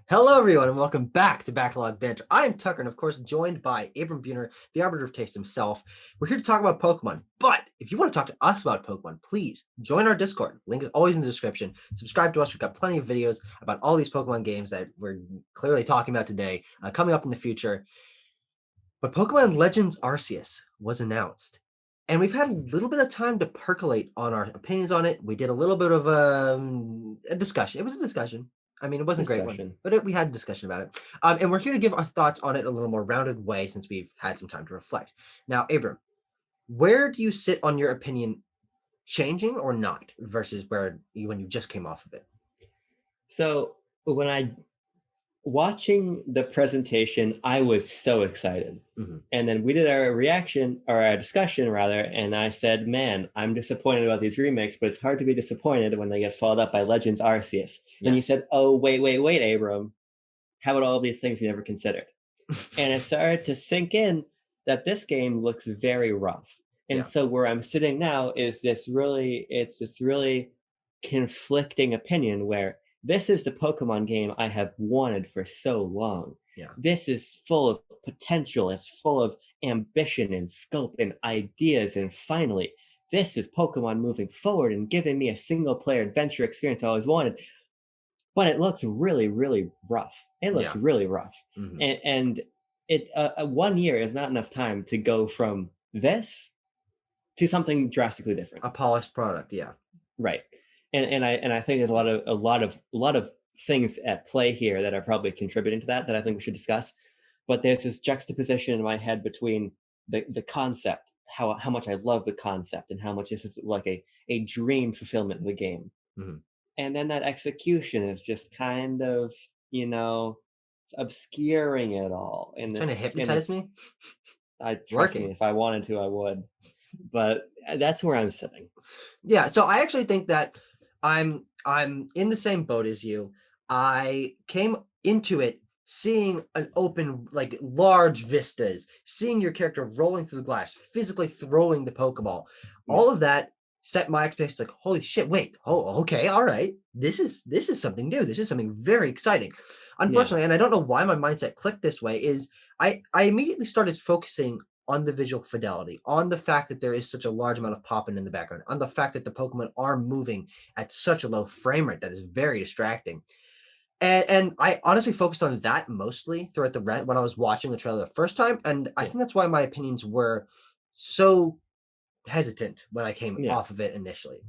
Hello, everyone, and welcome back to Backlog Banter. I am Tucker, and of course, joined by Abram Buhner, the Arbiter of Taste himself. We're here to talk about Pokemon, but if you want to talk to us about Pokemon, please join our Discord. Link is always in the description. Subscribe to us. We've got plenty of videos about all these Pokemon games that we're clearly talking about today, coming up in the future. But Pokemon Legends Arceus was announced, and we've had a little bit of time to percolate on our opinions on it. We did a little bit of a discussion. It was a discussion. I mean, it wasn't a great one, Discussion. but we had a discussion about it. And we're here to give our thoughts on it a little more rounded way since we've had some time to reflect. Now, Abram, where do you sit on your opinion changing or not versus when you just came off of it? So when I watching the presentation, I was so excited. Mm-hmm. And then we did our reaction or our discussion rather, and I said, "Man, I'm disappointed about these remakes, but it's hard to be disappointed when they get followed up by Legends Arceus." Yeah. And you said, "Oh, wait, Abram. How about all these things you never considered?" And it started to sink in that this game looks very rough. And Yeah. so where I'm sitting now is it's this really conflicting opinion where this is the Pokemon game I have wanted for so long. Yeah. This is full of potential, it's full of ambition and scope and ideas. And finally, this is Pokemon moving forward and giving me a single player adventure experience I always wanted. But it looks really, really rough. It looks Yeah. really rough. Mm-hmm. And it 1 year is not enough time to go from this to something drastically different. A polished product. Yeah. Right. And I think there's a lot of things at play here that are probably contributing to that I think we should discuss. But there's this juxtaposition in my head between the concept, how much I love the concept and how much this is like a dream fulfillment of the game. Mm-hmm. And then that execution is just kind of, it's obscuring it all. And Trying to hypnotize me? I trust me, Working. if I wanted to, I would. But that's where I'm sitting. Yeah, so I actually think that I'm in the same boat as you. I came into it seeing an open, like large vistas, seeing your character rolling through the glass, physically throwing the Pokeball. Yeah. All of that set my expectations like, holy shit, wait, oh, okay, all right. This is something new. This is something very exciting. Yeah. Unfortunately, and I don't know why my mindset clicked this way, is I immediately started focusing on the visual fidelity, on the fact that there is such a large amount of popping in the background, on the fact that the Pokemon are moving at such a low frame rate that is very distracting. And I honestly focused on that mostly throughout the rent when I was watching the trailer the first time. And I Yeah. think that's why my opinions were so hesitant when I came Yeah. off of it initially.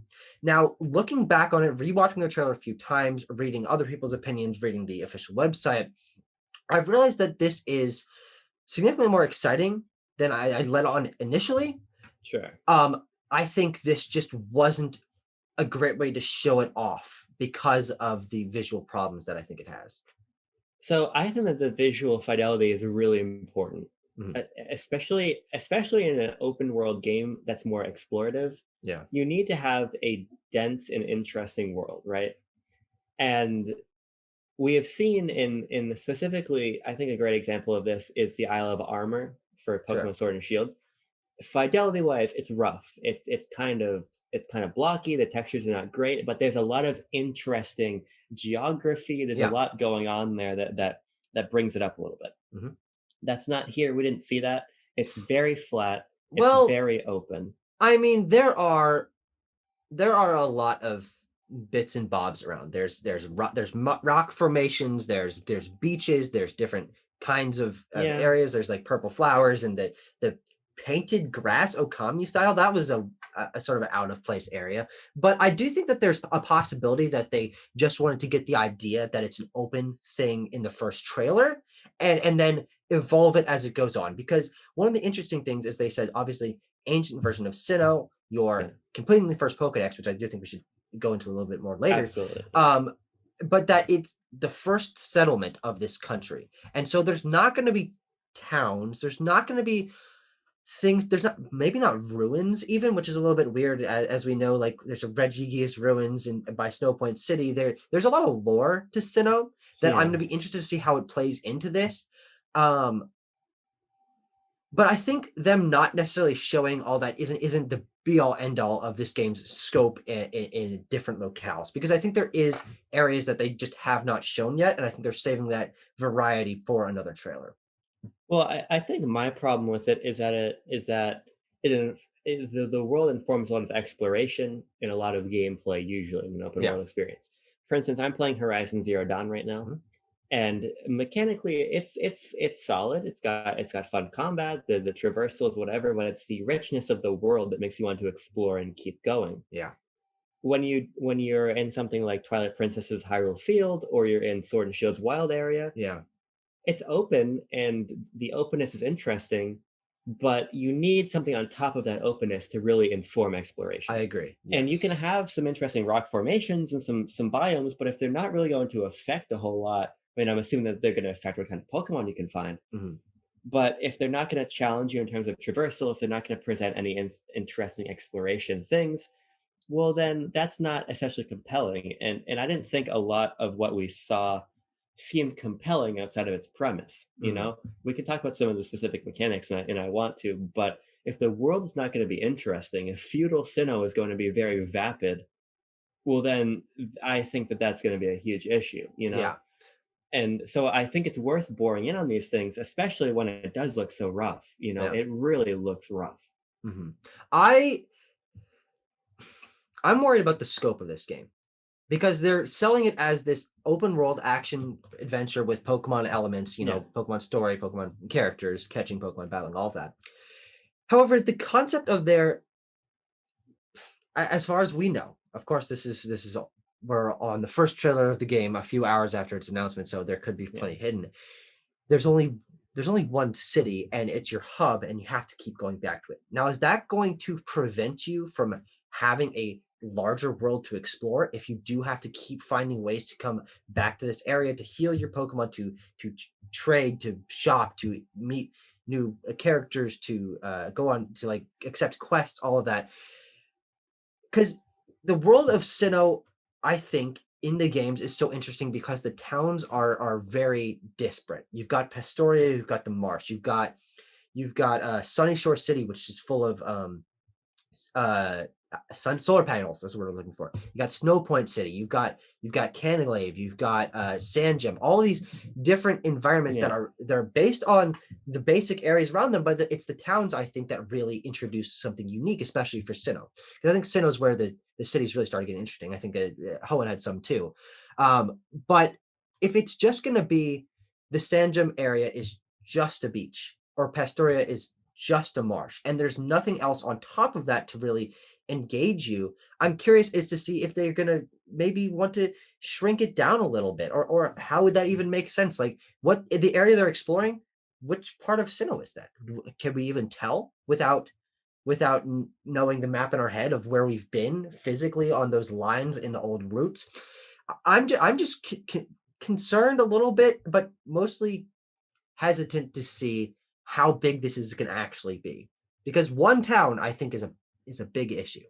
Now, looking back on it, rewatching the trailer a few times, reading other people's opinions, reading the official website, I've realized that this is significantly more exciting than I let on initially. Sure. I think this just wasn't a great way to show it off because of the visual problems that I think it has. So I think that the visual fidelity is really important, Mhm. especially in an open world game that's more explorative. Yeah, You need to have a dense and interesting world, right? And we have seen in specifically, I think a great example of this is the Isle of Armor for sure. Pokemon Sword and Shield. Fidelity wise, it's rough. It's kind of blocky. The textures are not great, but there's a lot of interesting geography. There's a Yeah. lot going on there that brings it up a little bit. Mhm. That's not here. We didn't see that. It's very flat. It's Well, very open. I mean, there are a lot of bits and bobs around. There's rock formations. There's beaches. There's different kinds of Yeah, areas. There's like purple flowers and the painted grass Okami style. That was a sort of out of place area. But I do think that there's a possibility that they just wanted to get the idea that it's an open thing in the first trailer and then evolve it as it goes on. Because one of the interesting things is they said obviously ancient version of Sinnoh, yeah, you're completing the first Pokedex, which I do think we should go into a little bit more later. absolutely. Yeah, Um, but that it's the first settlement of this country. And so there's not going to be towns, there's not going to be things, there's not maybe not ruins even, which is a little bit weird as we know, like there's a Regigigas ruins in by Snowpoint City. There's a lot of lore to Sinnoh that I'm yeah, going to be interested to see how it plays into this. Um, But I think them not necessarily showing all that isn't the be all end all of this game's scope in different locales, because I think there is areas that they just have not shown yet, and I think they're saving that variety for another trailer. Well, I think my problem with it is that the world informs a lot of exploration and a lot of gameplay usually in an open Yeah. world experience. For instance, I'm playing Horizon Zero Dawn right now, Mhm. and mechanically it's solid. It's got fun combat, the traversals, whatever, but it's the richness of the world that makes you want to explore and keep going. Yeah. When you're in something like Twilight Princess's Hyrule Field, or you're in Sword and Shield's Wild Area, Yeah. it's open and the openness is interesting, but you need something on top of that openness to really inform I exploration. agree. And you Yes. can have some interesting rock formations and some biomes, but if they're not really going to affect a whole lot, I mean, I'm assuming that they're going to affect what kind of Pokemon you can find. Mhm. But if they're not going to challenge you in terms of traversal, if they're not going to present any interesting exploration things, well, then that's not essentially compelling. And I didn't think a lot of what we saw seemed compelling outside of its premise. Mhm. We can talk about some of the specific mechanics, and I want to, but if the world is not going to be interesting, if feudal Sinnoh is going to be very vapid, well, then I think that that's going to be a huge issue. Yeah. And so I think it's worth boring in on these things, especially when it does look so rough. Yeah. It really looks rough. Mhm. I I'm worried about the scope of this game, because they're selling it as this open world action adventure with Pokemon elements, Yeah. Pokemon story, Pokemon characters, catching Pokemon, battling, all of that. However, the concept of as far as we know, of course, we're on the first trailer of the game a few hours after its announcement, so there could be Yeah. plenty hidden. There's only there's only one city, and it's your hub, and you have to keep going back to it. Now, is that going to prevent you from having a larger world to explore if you do have to keep finding ways to come back to this area to heal your Pokemon, trade, to shop, to meet new characters, to go on to like accept quests, all of that? Because the world of Sinnoh, I think, in the games is so interesting because the towns are very disparate. You've got Pastoria, you've got the Marsh, you've got Sunny Shore City, which is full of uh solar panels. That's what we're looking for. You got Snow Point City, you've got Canalave, you've got Sand Gem, all these different environments Yeah. they're based on the basic areas around them, but it's the towns, I think, that really introduce something unique, especially for Sinnoh. Because I think Sinnoh is where the cities really started getting interesting. I think Hoenn had some too. But if it's just going to be the Sand Gem area is just a beach, or Pastoria is just a marsh, and there's nothing else on top of that to really engage you, I'm curious as to see if they're gonna maybe want to shrink it down a little bit, or how would that even make sense? Like, what the area they're exploring, which part of Sinnoh is that? Can we even tell without knowing the map in our head of where we've been physically on those lines in the old routes? I'm just concerned a little bit, but mostly hesitant to see how big this is going to actually be, because one town, I think, is a big issue.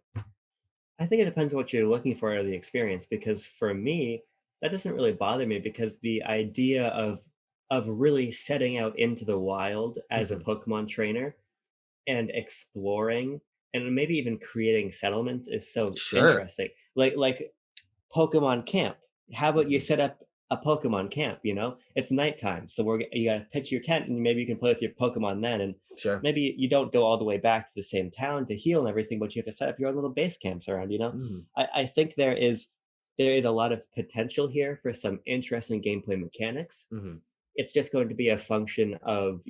I think it depends on what you're looking for out of the experience, because for me, that doesn't really bother me, because the idea of really setting out into the wild as a Mhm. Pokemon trainer and exploring and maybe even creating settlements is so Sure. interesting. Like Pokemon camp. How about you Mhm. set up a Pokemon camp? It's nighttime, so you gotta pitch your tent, and maybe you can play with your Pokemon then. And Sure. maybe you don't go all the way back to the same town to heal and everything, but you have to set up your own little base camps around. Mhm. I think there is a lot of potential here for some interesting gameplay mechanics. Mhm. It's just going to be a function of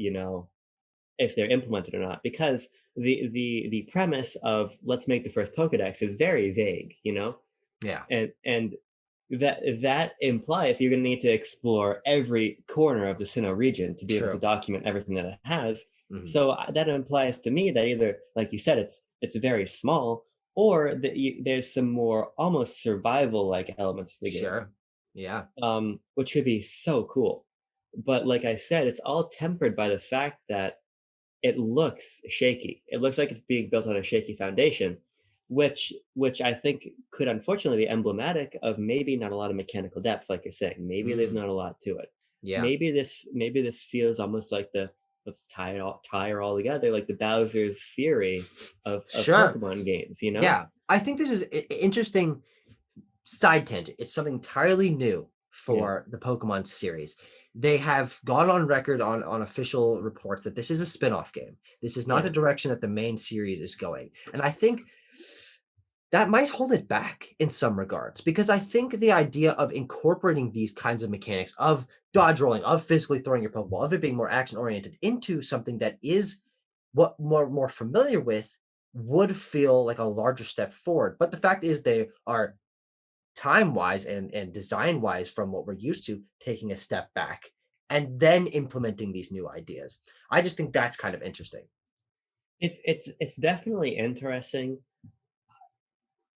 if they're implemented or not, because the premise of let's make the first Pokedex is very vague. Yeah. And that implies you're going to need to explore every corner of the Sinnoh region to be able to True. document everything that it has. Mhm. So that implies to me that either, like you said, it's very small, or that there's some more almost survival like elements to the game, Sure. Yeah. which would be so cool. But like I said, it's all tempered by the fact that it looks shaky. It looks like it's being built on a shaky foundation, which I think could unfortunately be emblematic of maybe not a lot of mechanical depth, like you're saying. Maybe there's Mm. not a lot to it. Yeah. Maybe this feels almost like let's tie her all together like the Bowser's Fury of Sure. Pokemon games, you know? Yeah. I think this is interesting side tangent. It's something entirely new Yeah, for the Pokemon series. They have gone on record on official reports that this is a spin-off game. This is not the yeah, direction that the main series is going. And I think that might hold it back in some regards because I think the idea of incorporating these kinds of mechanics of dodge rolling, of physically throwing your Pokeball, of it being more action oriented into something that is what more familiar with would feel like a larger step forward. But the fact is they are time wise and design wise from what we're used to taking a step back and then implementing these new ideas. I just think that's kind of interesting. it's definitely interesting.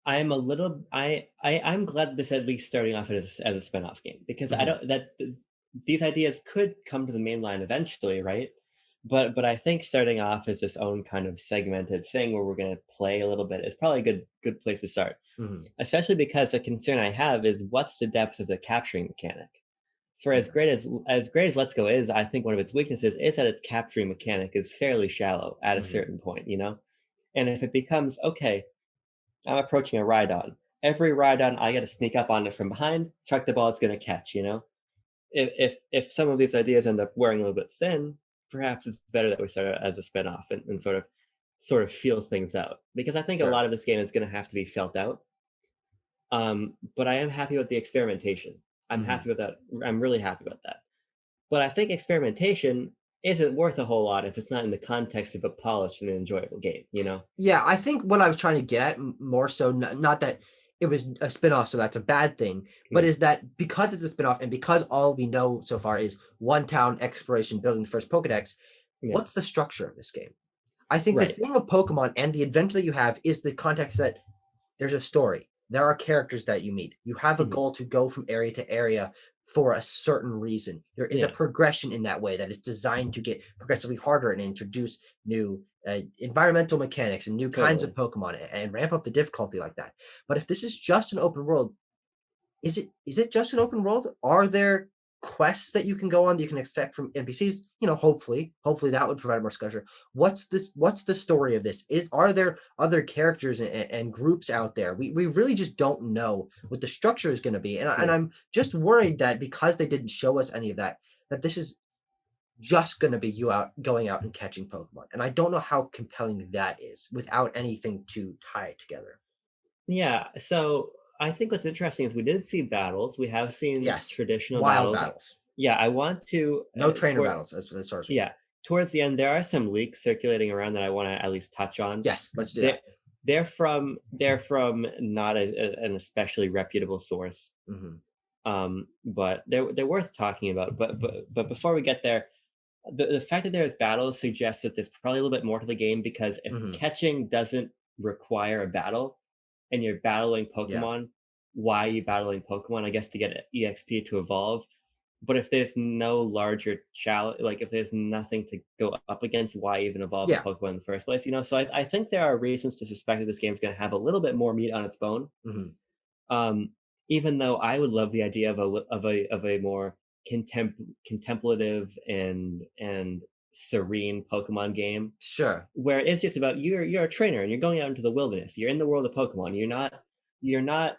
I'm a little I'm glad this at least starting off as a spin-off game because I Mhm. don't that these ideas could come to the main line eventually, right? But I think starting off as this own kind of segmented thing where we're going to play a little bit is probably a good place to start. Mhm. Especially because a concern I have is what's the depth of the capturing mechanic? For Yeah. as great as Let's Go is, I think one of its weaknesses is that its capturing mechanic is fairly shallow at a Mhm. certain point, you know? And if it becomes okay, I'm approaching a Rhydon. Every Rhydon, I got to sneak up on it from behind, chuck the ball, it's going to catch. You know, if some of these ideas end up wearing a little bit thin, perhaps it's better that we start it as a spinoff and sort of feel things out because I think a Sure. lot of this game is going to have to be felt out. But I am happy with the experimentation. I'm Mhm. happy with that. I'm really happy about that. But I think experimentation isn't worth a whole lot if it's not in the context of a polished and enjoyable game. You know? Yeah, I think what I was trying to get at more so not that it was a spinoff, so that's a bad thing, but Yeah, is that because it's a spinoff and because all we know so far is one town exploration building the first Pokedex, yeah, what's the structure of this game? I think the right. thing of Pokemon and the adventure that you have is the context that there's a story. There are characters that you meet. You have a Mhm. goal to go from area to area for a certain reason. There is a Yeah, progression in that way that is designed to get progressively harder and introduce new environmental mechanics and new kinds of totally. Pokemon and ramp up the difficulty like that. But if this is just an open world, is it just an open world? Are there quests that you can go on that you can accept from NPCs? Hopefully that would provide more discussion. What's the story of this? Are there other characters and groups out there? We really just don't know what the structure is going to be. And Yeah. I'm just worried that because they didn't show us any of that, that this is just going to be you out going out and catching Pokemon. And I don't know how compelling that is without anything to tie it together. Yeah, so I think what's interesting is we did see battles. We have seen Yes. traditional Wild battles. battles. Yeah, I want to No trainer toward battles as far as we know. yeah, towards the end there are some leaks circulating around that I want to at least touch on. Yes, let's do They that. they're from not an especially reputable source. Mhm, But they're worth talking about. But before we get there, the fact that there's battles suggests that there's probably a little bit more to the game because if mhm, catching doesn't require a battle and you're battling yeah, Pokemon, why are you battling Pokemon? I guess to get EXP to evolve. But if there's no larger challenge, like if there's nothing to go up against, why even evolve a yeah, Pokemon in the first place? You know, so I think there are reasons to suspect that this game's going to have a little bit more meat on its bone. mhm, Um, Even though I would love the idea of a more contemplative and serene Pokemon game sure, where it's just about you're a trainer and you're going out into the wilderness. You're in the world of Pokemon. You're not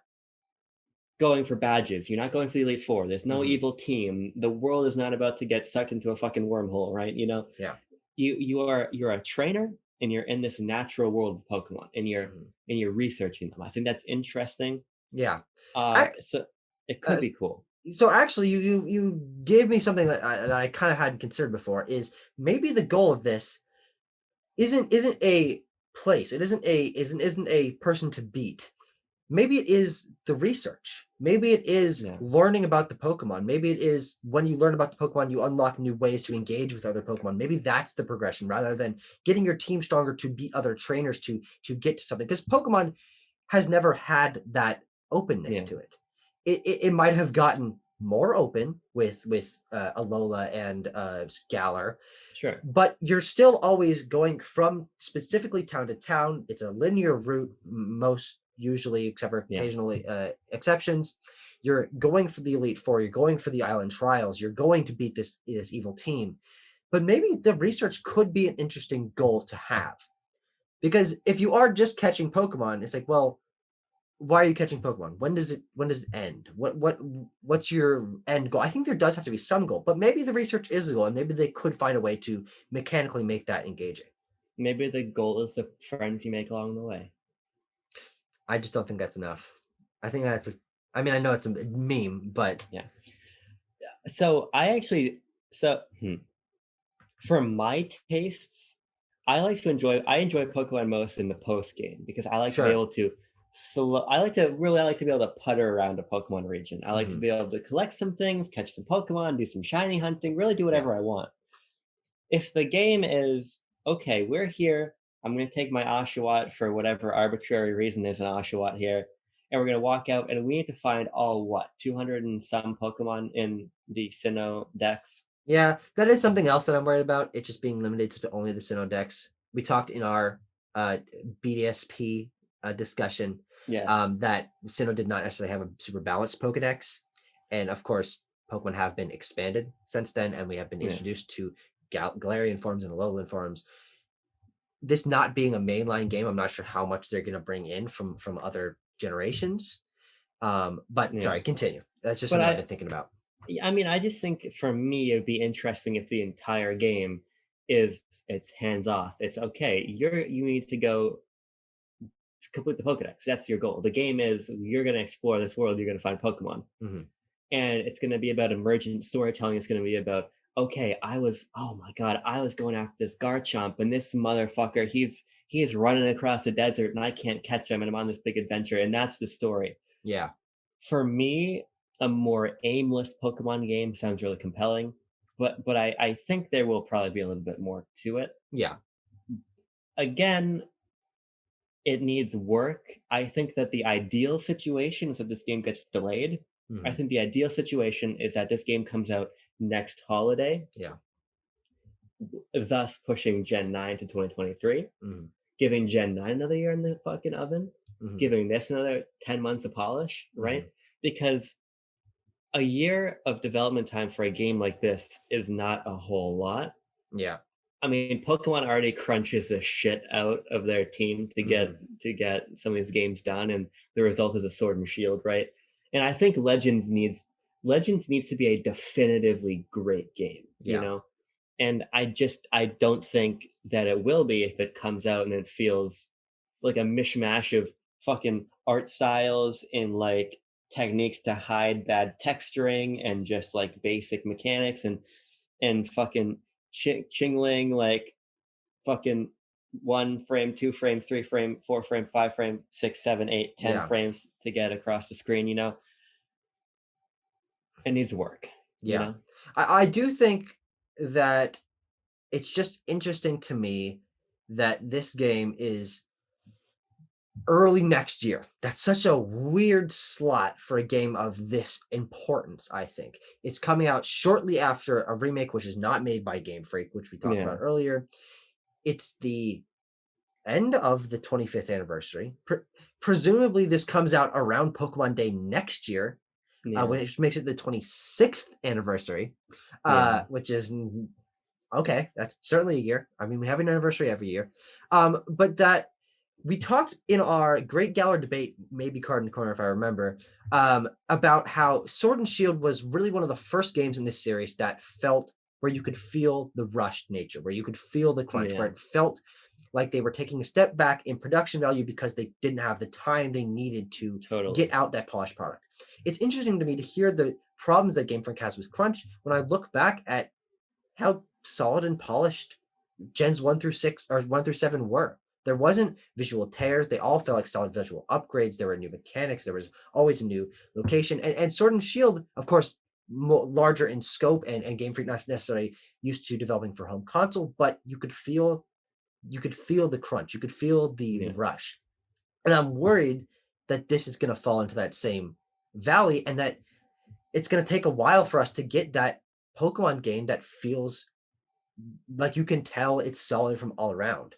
going for badges. You're not going for the Elite Four. There's no mhm, evil team. The world is not about to get sucked into a fucking wormhole, right? You know, yeah, you're a trainer and you're in this natural world of Pokemon mhm, and you're researching them. I think that's interesting. yeah. I So it could uh, be cool. so actually you gave me something that I kinda hadn't considered before, is maybe the goal of this isn't a place, it isn't a person to beat. Maybe it is the research. Maybe it is Yeah. learning about the Pokemon. Maybe it is when you learn about the Pokemon, you unlock new ways to engage with other Pokemon. Maybe that's the progression rather than getting your team stronger to beat other trainers to get to something. Because Pokemon has never had that openness Yeah. to it. It might have gotten more open with Alola and Galar, Sure. but you're still always going from specifically town to town. It's a linear route, most usually, except for Yeah. occasionally exceptions. You're going for the Elite Four. You're going for the Island Trials. You're going to beat this evil team. but maybe the research could be an interesting goal to have. Because if you are just catching Pokemon, it's like, well, why are you catching Pokemon? When does it end? What's your end goal? I think there does have to be some goal, but maybe the research is a goal, and maybe they could find a way to mechanically make that engaging. Maybe the goal is the friends you make along the way. I just don't think that's enough. I think that's a, I mean, I know it's a meme, but Yeah. So I actually so for my tastes, I enjoy Pokemon most in the post game because I like to be sure. able to I like to be able to putter around a Pokemon region. I like to Mhm. be able to collect some things, catch some Pokemon, do some shiny hunting, really do Yeah. whatever I want. If the game is okay, we're here. I'm going to take my Oshawott for whatever arbitrary reason there's an Oshawott here, and we're going to walk out and we need to find all what 200 and some Pokemon in the Sinnoh Dex. Yeah, that is something else that I'm worried about. It just being limited to only the Sinnoh decks. We talked in our uh, BDSP discussion Yes. that Sinnoh did not necessarily have a super balanced Pokedex, and of course, Pokemon have been expanded since then, and we have been Yeah. introduced to Galarian forms and Alolan forms. This not being a mainline game, I'm not sure how much they're going to bring in from other generations. But Yeah. sorry, continue. That's just But something I've been thinking about. yeah, I mean, I just think for me it'd be interesting if the entire game is it's hands off. It's okay. You need to go complete the Pokedex. That's your goal. The game is you're going to explore this world. You're going to find Pokemon, Mhm. and it's going to be about emergent storytelling. It's going to be about okay, oh my god, I was going after this Garchomp, and this motherfucker, he's running across the desert, and I can't catch him, and I'm on this big adventure, and that's the story. Yeah, For me, a more aimless Pokemon game sounds really compelling, but I think there will probably be a little bit more to it. yeah. Again, it needs work. I think that the ideal situation is that this game gets delayed. I Mhm. think the ideal situation is that this game comes out next holiday, Yeah. thus pushing Gen 9 to 2023, Mhm. giving Gen 9 another year in the fucking oven, Mhm. giving this another 10 months of polish, right? Mhm. Because a year of development time for a game like this is not a whole lot. Yeah. I mean, Pokemon already crunches the shit out of their team Mhm. to get some of these games done, and the result is a Sword and Shield, right? And I think Legends needs to be a definitively great game, you Yeah. know. And I don't think that it will be if it comes out and it feels like a mishmash of fucking art styles and like techniques to hide bad texturing and just like basic mechanics and fucking chingling like fucking 1 frame, 2 frame, 3 frame, 4 frame, 5 frame, 6, 7, 8, 10 Yeah. frames to get across the screen, you know. It needs work, you Yeah. know. I do think that it's just interesting to me that this game is early next year. That's such a weird slot for a game of this importance, I think. It's coming out shortly after a remake which is not made by Game Freak, which we talked about Yeah, earlier. It's the end of the 25th anniversary. Presumably, this comes out around Pokemon Day next year, yeah, which makes it the 26th anniversary, yeah. which is okay. That's certainly a year. I mean, we have an anniversary every year. But that we talked in our Great Galler debate, maybe card in the corner if I remember, about how Sword and Shield was really one of the first games in this series that felt where you could feel the rushed nature, where you could feel the crunch, where Yeah, it felt like they were taking a step back in production value because they didn't have the time they needed to get totally. out that polished product. It's interesting to me to hear the problems that Game Freak has with crunch when I look back at how solid and polished gens 1 through 6 or 1 through 7 were. There wasn't visual tears. They all felt like solid visual upgrades. There were new mechanics. There was always a new location. And Sword and Shield, of course, larger in scope and Game Freak not necessarily used to developing for home console, but you could feel the crunch. You could feel the Yeah. rush. And I'm worried that this is going to fall into that same valley and that it's going to take a while for us to get that Pokemon game that feels like you can tell it's solid from all around.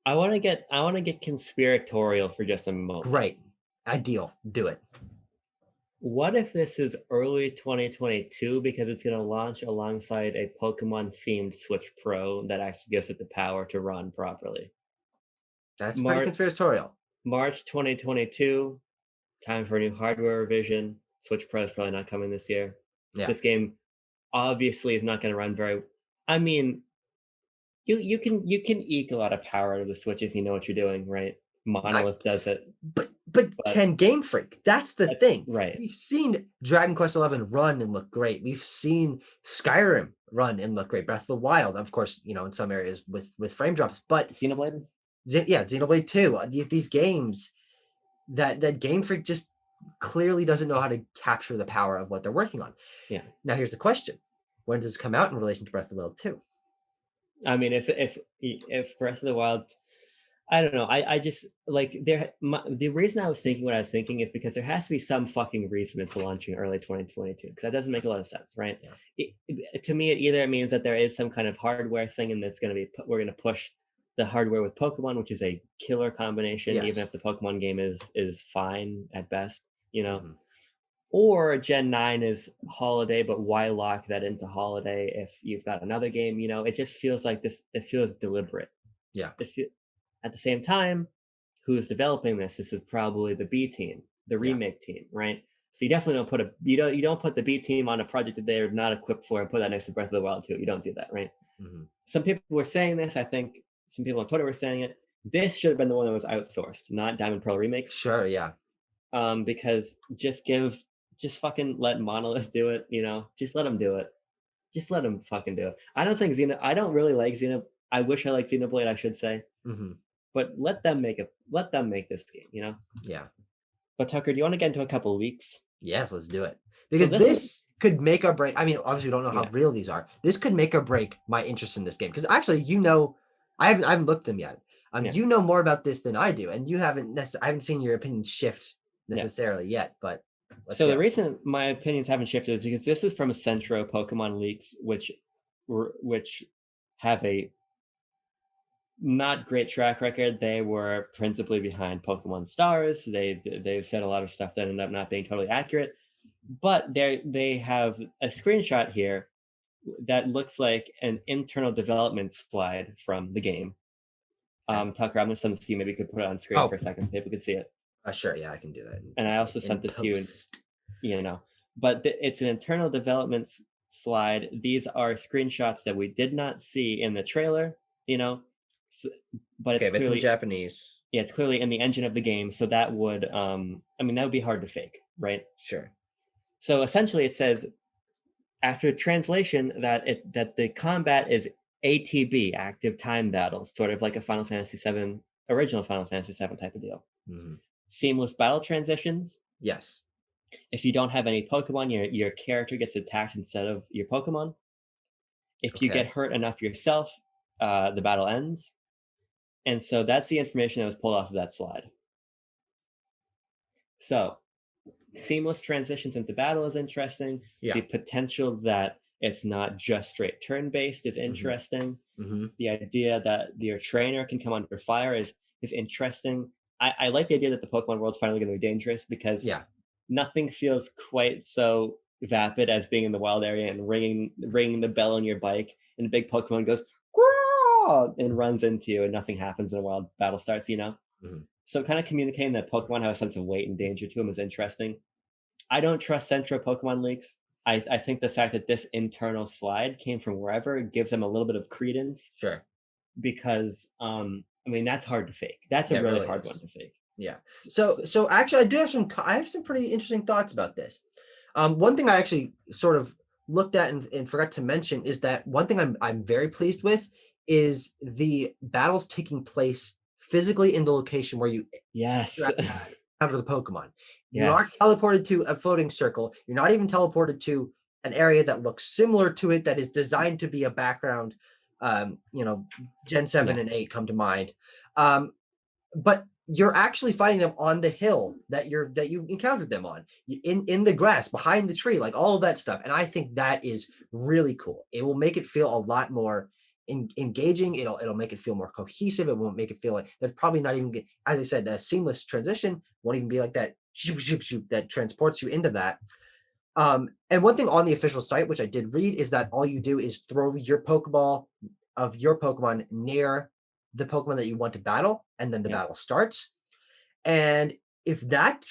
I want to get conspiratorial for just a moment. Great. Ideal. Do it. What if this is early 2022 because it's going to launch alongside a Pokemon themed Switch Pro that actually gives it the power to run properly? That's pretty Mar- conspiratorial. March 2022, time for a new hardware revision. Switch Pro is probably not coming this year. Yeah. This game obviously is not going to run very. I mean, you can eke a lot of power out of the Switch if you know what you're doing, right? I, Monolith does it, but but can Game Freak? That's the that's thing. right. We've seen Dragon Quest XI run and look great. We've seen Skyrim run and look great. Breath of the Wild, of course, in some areas with frame drops, but Xenoblade. Yeah, Xenoblade 2. These games that Game Freak just clearly doesn't know how to capture the power of what they're working on. Yeah. Now here's the question: when does this come out in relation to Breath of the Wild 2? I mean, if Breath of the Wild, I don't know. I just like the reason I was thinking what I was thinking is because there has to be some fucking reason it's launching early 2022 because that doesn't make a lot of sense, right? Yeah. To me, it either means that there is some kind of hardware thing and that's going to be we're going to push the hardware with Pokemon, which is a killer combination, even Yes. if the Pokemon game is fine at best, you know. Mhm. Or Gen 9 is holiday, but why lock that into holiday if you've got another game? It just feels like this, it feels deliberate. Yeah. At the same time, who's developing this? This is probably the B team, the Yeah. remake team, right? So you definitely don't put you don't put the B team on a project that they're not equipped for and put that next to Breath of the Wild 2. You don't do that, right? Mhm. Some people were saying this. I think some people on Twitter were saying it. This should have been the one that was outsourced, not Diamond Pearl remakes. Sure. Yeah. Because just fucking let Monolith do it. Just let them do it. Just let them fucking do it. I don't really like Xeno. I wish I liked Xenoblade. I should say, Hmm. but let them make it. Let them make this game. Yeah. But Tucker, do you want to get into a couple of leaks? Yes. Let's do it So because this is this could make or break. I mean, obviously, we don't know how yeah, real these are. This could make or break my interest in this game because actually, I haven't looked at them yet. yeah, You know more about this than I do, and I haven't seen your opinion shift yeah. necessarily yet. But let's So the go. reason my opinions haven't shifted is because this is from Centro Pokemon Leaks, which have a not great track record. They were principally behind Pokemon Stars. They've said a lot of stuff that ended up not being totally accurate. But they have a screenshot here that looks like an internal development slide from the game. Okay. Tucker, I'm gonna send this to you. Maybe you could put it on screen Oh, for a second so people could see it. sure. Yeah, I can do that And I also in sent this to you, post. but it's an internal development slide. These are screenshots that we did not see in the trailer, you know, s but Okay, it's but it's in clearly Japanese. yeah, it's clearly in the engine of the game. So that would, I mean, that would be hard to fake, right? Sure. So essentially, it says after translation that the combat is ATB, active time battles, sort of like a Final Fantasy VII original Final Fantasy VII type of deal. Mhm. Seamless battle transitions. Yes. If you don't have any Pokemon, your character gets attacked instead of your Pokemon. If you get Okay. hurt enough yourself, the battle ends. And so that's the information that was pulled off of that slide. So seamless transitions into battle is interesting. Yeah. The potential that it's not just straight turn based is Mhm. interesting. Mhm. The idea that your trainer can come under fire is interesting. I like the idea that the Pokemon world's finally going to be dangerous because Yeah. nothing feels quite so vapid as being in the wild area and ringing the bell on your bike and a big Pokemon goes "Grrrr!" and runs into you and nothing happens and a wild battle starts. Mhm. So kind of communicating that Pokemon have a sense of weight and danger to them is interesting. I don't trust Centro Pokemon leaks. I think the fact that this internal slide came from wherever gives them a little bit of credence Sure. because I mean that's hard to fake. That's a Yeah, it really really hard one is. to fake. Yeah. S- So s- so actually I have some pretty interesting thoughts about this. One thing I actually sort of looked at and forgot to mention is that one thing I'm very pleased with is the battles taking place physically in the location where you yes, encounter the Pokemon. You aren't yes, teleported to a floating circle. You're not even teleported to an area that looks similar to it that is designed to be a background. Um, you know, Gen 7 yeah, and 8 come to mind. Um, but you're actually finding them on the hill that you encountered them on, in the grass behind the tree, like all of that stuff. And I think that is really cool. It will make it feel a lot more engaging. It'll make it feel more cohesive. It won't make it feel like there's probably not even, as I said, a seamless transition. Won't even be like that shoop, shoop, shoop, that transports you into that. And one thing on the official site, which I did read, is that all you do is throw your Pokeball of your Pokemon near the Pokemon that you want to battle, and then the battle starts. And if that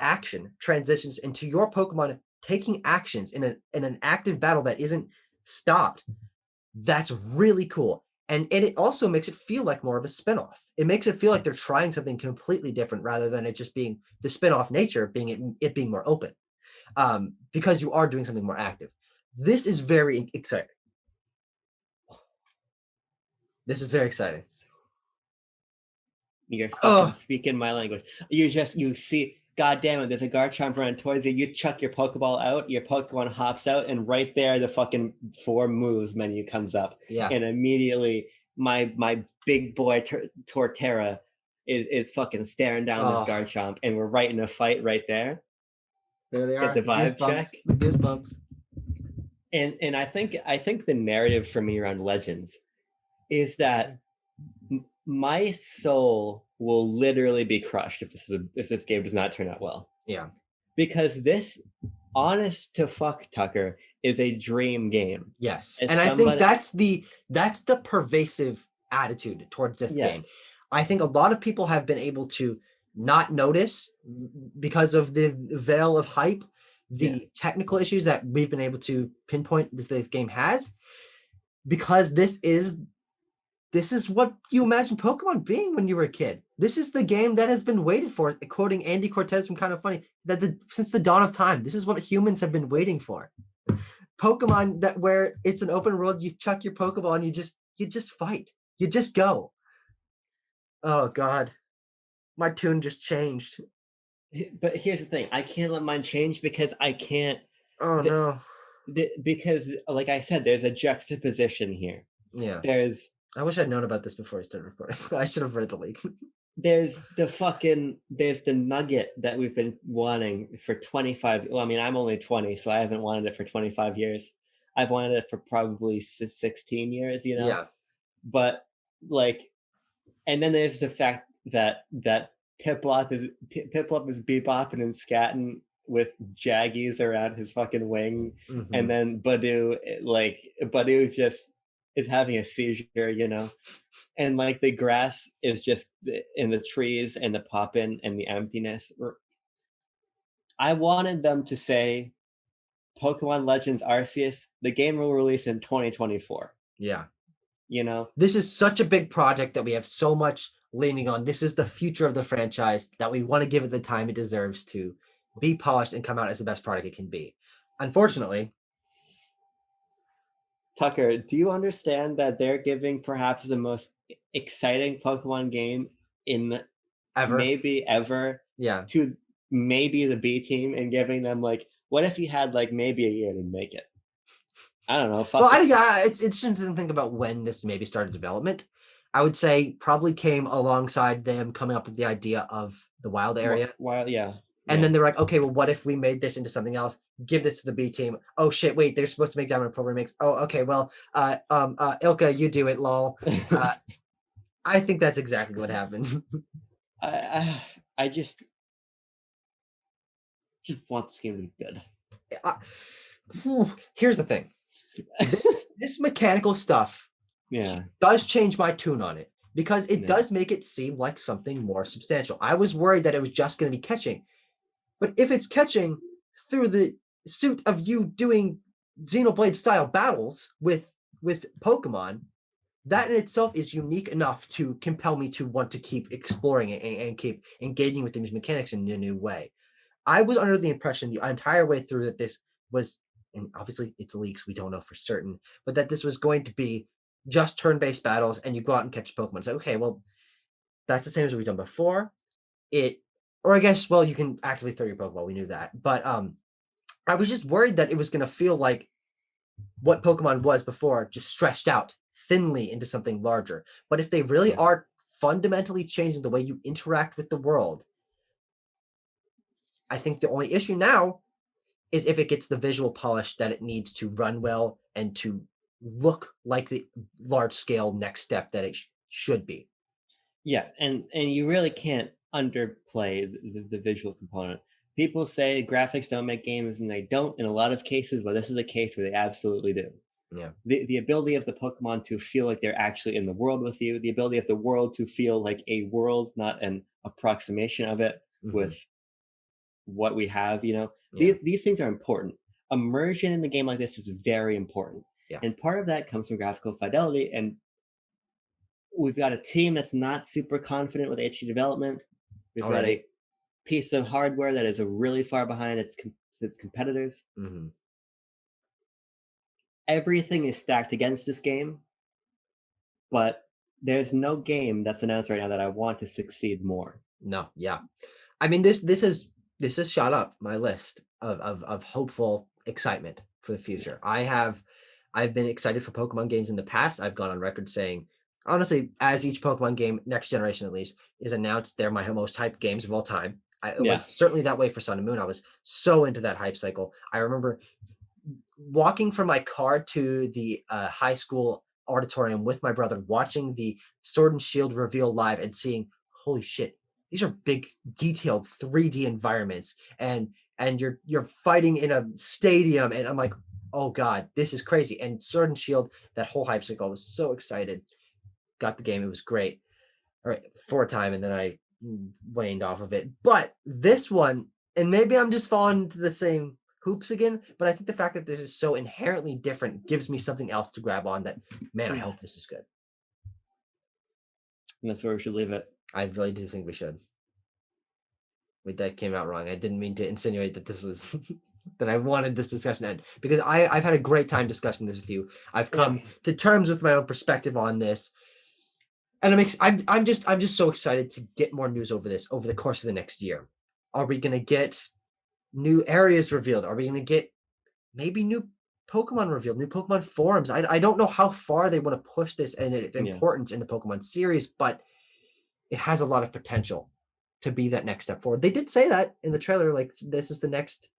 action transitions into your Pokemon taking actions in an active battle that isn't stopped, that's really cool. And it also makes it feel like more of a spinoff. It makes it feel like they're trying something completely different rather than it just being the spinoff nature, being it being more open. Because you are doing something more active. This is very exciting. This is very exciting. You're fucking speaking my language. You see, god damn it, there's a Garchomp running towards you. You chuck your Pokeball out, your Pokemon hops out, and right there the fucking 4 moves menu comes up. Yeah. And immediately my big boy Torterra is fucking staring down this Garchomp, and we're right in a fight right there. There they are. Get the vibe check. The goosebumps. And I think the narrative for me around Legends is that my soul will literally be crushed if this game does not turn out well. Yeah. Because this, honest to fuck, Tucker, is a dream game. Yes. And I think that's the pervasive attitude towards this game. I think a lot of people have been able to not notice because of the veil of hype, the technical issues that we've been able to pinpoint this game has, because this is what you imagine Pokemon being when you were a kid. This is the game that has been waited for, quoting Andy Cortez from Kind of Funny, since the dawn of time. This is what humans have been waiting for. Pokemon where it's an open world, you chuck your Pokeball and you just fight. You just go. Oh God. My tune just changed. But here's the thing. I can't let mine change because I can't. Oh no. Because like I said, there's a juxtaposition here. Yeah. I wish I'd known about this before I started recording. I should have read the leak. There's the nugget that we've been wanting for 25. Well, I mean, I'm only 20, so I haven't wanted it for 25 years. I've wanted it for probably 16 years, you know? Yeah. But like, and then there's the fact that Piplup is bebopping and scatting with Jaggies around his fucking wing. Mm-hmm. And then Badoo just is having a seizure, you know? And like the grass is just in the trees and the poppin' and the emptiness. I wanted them to say Pokemon Legends Arceus, the game will release in 2024. Yeah. You know? This is such a big project that we have so much leaning on. This is the future of the franchise that we want to give it the time it deserves to be polished and come out as the best product it can be. Unfortunately, Tucker, do you understand that they're giving perhaps the most exciting Pokemon game in maybe ever to maybe the B team, and giving them like, what if you had like maybe a year to make it? I don't know. It's interesting to think about when this maybe started development. I would say probably came alongside them coming up with the idea of the wild area. And then they're like, okay, well, what if we made this into something else? Give this to the B team. Oh shit, wait, they're supposed to make Diamond Pearl remakes. Oh, okay, well, Ilka, you do it, lol. I think that's exactly what happened. I just want this game to be good. Here's the thing. This mechanical stuff does change my tune on it, because it does make it seem like something more substantial. I was worried that it was just going to be catching. But if it's catching through the suit of you doing Xenoblade style battles with Pokemon, that in itself is unique enough to compel me to want to keep exploring it and keep engaging with these mechanics in a new way. I was under the impression the entire way through that this was, and obviously it's leaks, we don't know for certain, but that this was going to be just turn-based battles and you go out and catch Pokemon. So, okay, well, that's the same as we've done before. Or I guess, well, you can actively throw your Pokeball. We knew that. But I was just worried that it was going to feel like what Pokemon was before, just stretched out thinly into something larger. But if they really are fundamentally changing the way you interact with the world, I think the only issue now is if it gets the visual polish that it needs to run well and to look like the large scale next step that it should be. Yeah, and you really can't underplay the visual component. People say graphics don't make games, and they don't in a lot of cases, but this is a case where they absolutely do. Yeah. The ability of the Pokemon to feel like they're actually in the world with you, the ability of the world to feel like a world, not an approximation of it with what we have, Yeah. these things are important. Immersion in the game like this is very important. Yeah. And part of that comes from graphical fidelity. And we've got a team that's not super confident with HD development. We've got a piece of hardware that is really far behind its competitors. Everything is stacked against this game, but there's no game that's announced right now that I want to succeed more. No, yeah. I mean, this has shot up my list of hopeful excitement for the future. I've been excited for Pokemon games in the past. I've gone on record saying, honestly, as each Pokemon game, next generation at least, is announced, they're my most hyped games of all time. It was certainly that way for Sun and Moon. I was so into that hype cycle. I remember walking from my car to the high school auditorium with my brother, watching the Sword and Shield reveal live and seeing, holy shit, these are big, detailed 3D environments, and you're fighting in a stadium, and I'm like, oh god, this is crazy. And Sword and Shield, that whole hype cycle, I was so excited. Got the game, it was great. All right, for a time, and then I waned off of it. But this one, and maybe I'm just falling into the same hoops again, but I think the fact that this is so inherently different gives me something else to grab on that, man, I hope this is good. And that's where we should leave it. I really do think we should. Wait, that came out wrong. I didn't mean to insinuate that this was that I wanted this discussion to end, because I've had a great time discussing this with you. I've come to terms with my own perspective on this. And I'm just so excited to get more news over this over the course of the next year. Are we going to get new areas revealed? Are we going to get maybe new Pokemon revealed, new Pokemon forums? I don't know how far they want to push this and its importance in the Pokemon series, but it has a lot of potential to be that next step forward. They did say that in the trailer, like this is the next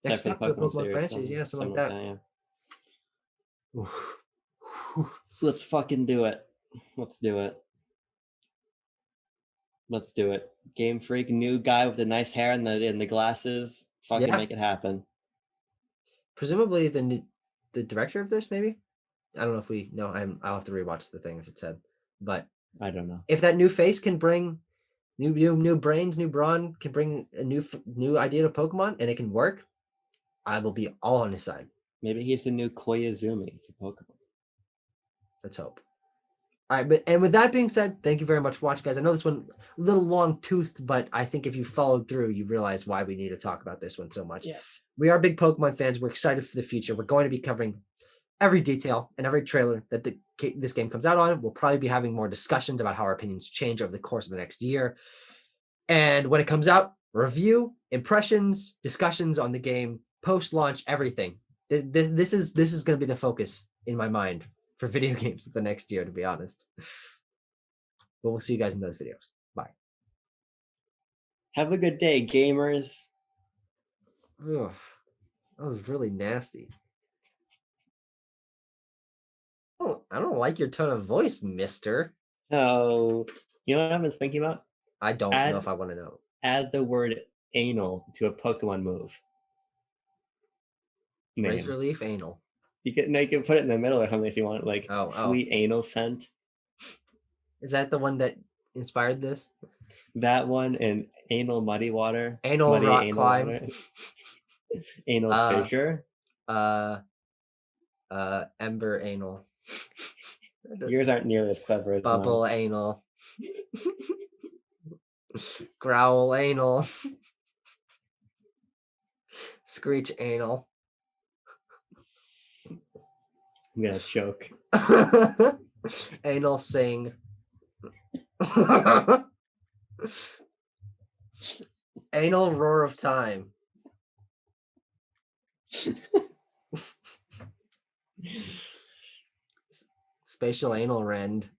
step for the Pokemon franchise. Yeah, something like that. Let's fucking do it. Let's do it. Let's do it. Game Freak, new guy with the nice hair and the glasses. Fucking make it happen. Presumably the director of this, maybe. I don't know if we know. I'll have to rewatch the thing if it said, but I don't know if that new face can bring new brains, new brawn, can bring a new idea to Pokemon, and it can work. I will be all on his side. Maybe he's the new Koyazumi for Pokemon. Let's hope. All right, and with that being said, thank you very much for watching, guys. I know this one a little long-toothed, but I think if you followed through, you realize why we need to talk about this one so much. Yes. We are big Pokemon fans. We're excited for the future. We're going to be covering every detail and every trailer that this game comes out on. We'll probably be having more discussions about how our opinions change over the course of the next year. And when it comes out, review, impressions, discussions on the game, post-launch, everything. This is going to be the focus in my mind for video games the next year, to be honest. But we'll see you guys in those videos. Bye. Have a good day, gamers. Ugh, that was really nasty. I don't like your tone of voice, mister. Oh, you know what I've been thinking about? I don't know if I want to know. Add the word anal to a Pokemon move. Razor leaf anal. You can put it in the middle or something if you want, like sweet anal scent. Is that the one that inspired this? That one and anal muddy water. Anal muddy rock anal climb. Water. Anal fissure. Ember anal. Yours aren't nearly as clever as Bubble mine. Anal. Growl anal. Screech anal. I'm gonna choke. Anal sing. Anal roar of time. Spatial anal rend.